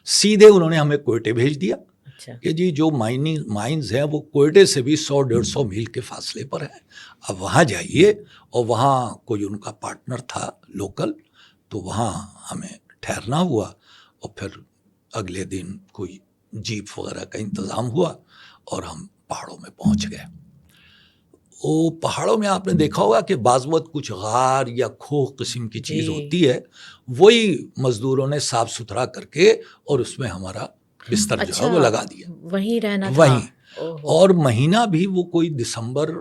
سیدھے انہوں نے ہمیں کوئٹے بھیج دیا کہ جی جو مائنز ہیں وہ کوئٹے سے بھی 100-150 میل کے فاصلے پر ہیں، اب وہاں جائیے. اور وہاں کوئی ان کا پارٹنر تھا لوکل، تو وہاں ہمیں ٹھہرنا ہوا، اور پھر اگلے دن کوئی جیپ وغیرہ کا انتظام ہوا اور ہم پہاڑوں میں پہنچ گئے. وہ پہاڑوں میں آپ نے دیکھا ہوگا کہ بعض وقت کچھ غار یا کھوہ قسم کی چیز ہوتی ہے، وہی مزدوروں نے صاف ستھرا کر کے اور اس میں ہمارا بستر جو ہے وہ لگا دیا، وہیں رہنا تھا. وہیں. اور مہینہ بھی وہ کوئی دسمبر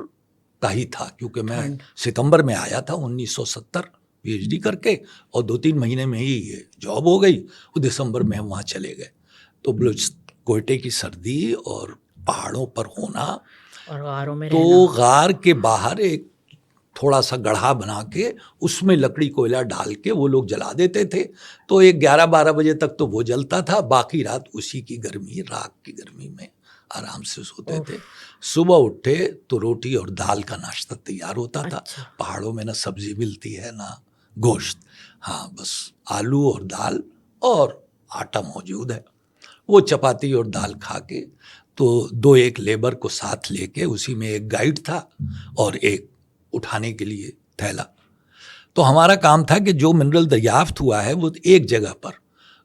کا ہی تھا، کیونکہ میں ستمبر میں آیا تھا 1970 پی ایچ ڈی کر کے، اور 2-3 مہینے میں ہی یہ جاب ہو گئی. وہ دسمبر میں ہم وہاں چلے گئے. تو کوئٹے کی سردی اور پہاڑوں پر ہونا، اور غاروں میں تو غار کے باہر ایک تھوڑا سا گڑھا بنا کے اس میں لکڑی کوئلہ ڈال کے وہ لوگ جلا دیتے تھے. تو 11-12 بجے تک تو وہ جلتا تھا، باقی رات اسی کی گرمی، راک کی گرمی میں آرام سے سوتے تھے. صبح اٹھے تو روٹی اور دال کا ناشتہ تیار ہوتا تھا. پہاڑوں میں نہ سبزی ملتی ہے نہ گوشت، ہاں بس آلو اور دال اور آٹا موجود ہے. وہ چپاتی اور دال کھا کے، تو 2-1 لیبر کو ساتھ لے کے، اسی میں ایک گائیڈ تھا اور ایک اٹھانے کے لیے تھیلا. تو ہمارا کام تھا کہ جو منرل دریافت ہوا ہے وہ ایک جگہ پر،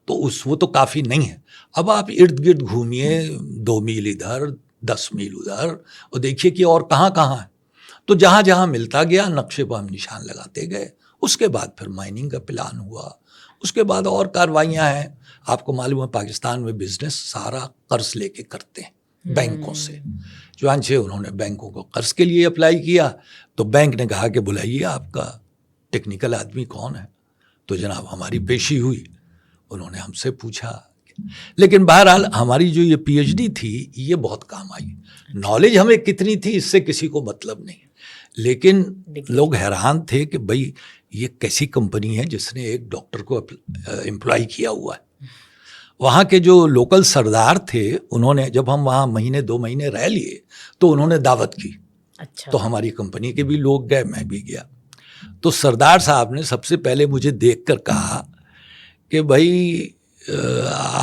تو وہ تو کافی نہیں ہے. اب آپ ارد گرد گھومیے، 2 میل ادھر 10 میل ادھر، اور دیکھیے کہ اور کہاں کہاں ہے. تو جہاں جہاں ملتا گیا نقشے پر ہم نشان لگاتے گئے. اس کے بعد پھر مائننگ کا پلان ہوا. اس کے بعد اور کاروائیاں ہیں. آپ کو معلوم ہے پاکستان میں بزنس سارا قرض لے کے کرتے ہیں بینکوں سے. چنانچہ انہوں نے بینکوں کو قرض کے لیے اپلائی کیا. تو بینک نے کہا کہ بلائیے آپ کا ٹیکنیکل آدمی کون ہے. تو جناب ہماری پیشی ہوئی. انہوں نے ہم سے پوچھا، لیکن بہرحال ہماری جو یہ پی ایچ ڈی تھی یہ بہت کام آئی. نالج ہمیں کتنی تھی اس سے کسی کو مطلب نہیں، لیکن لوگ حیران تھے کہ بھائی یہ کیسی کمپنی ہے جس نے ایک ڈاکٹر کو امپلائی کیا ہوا ہے. وہاں کے جو لوکل سردار تھے، انہوں نے جب ہم وہاں 1-2 مہینے رہ لیے تو انہوں نے دعوت کی. تو ہماری کمپنی کے بھی لوگ گئے، میں بھی گیا. تو سردار صاحب نے سب سے پہلے مجھے دیکھ کر کہا کہ بھائی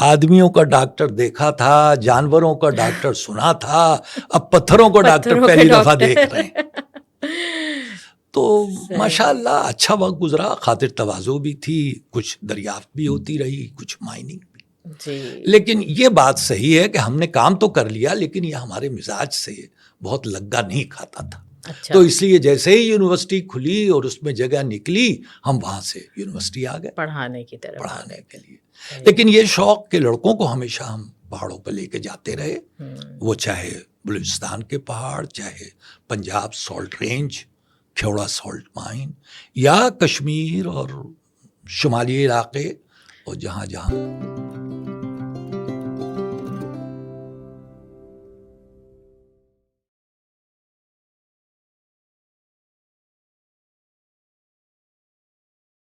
آدمیوں کا ڈاکٹر دیکھا تھا، جانوروں کا ڈاکٹر سنا تھا، اب پتھروں کا ڈاکٹر پہلی دفعہ دیکھ رہے ہیں. تو ماشاء اللہ اچھا وقت گزرا. خاطر تواضع بھی تھی، کچھ دریافت بھی ہوتی رہی، کچھ مائننگ بھی. لیکن یہ بات صحیح ہے کہ ہم نے کام تو کر لیا، لیکن یہ ہمارے مزاج سے بہت لگا نہیں کھاتا تھا. تو اس لیے جیسے ہی یونیورسٹی کھلی اور اس میں جگہ نکلی، ہم وہاں سے یونیورسٹی آ گئے پڑھانے کی طرف، پڑھانے کے لیے. لیکن یہ شوق کے لڑکوں کو ہمیشہ ہم پہاڑوں پہ لے کے جاتے رہے. وہ چاہے بلوچستان کے پہاڑ، چاہے Punjab salt range, Khewra salt mine, یا کشمیر اور شمالی علاقے، اور جہاں جہاں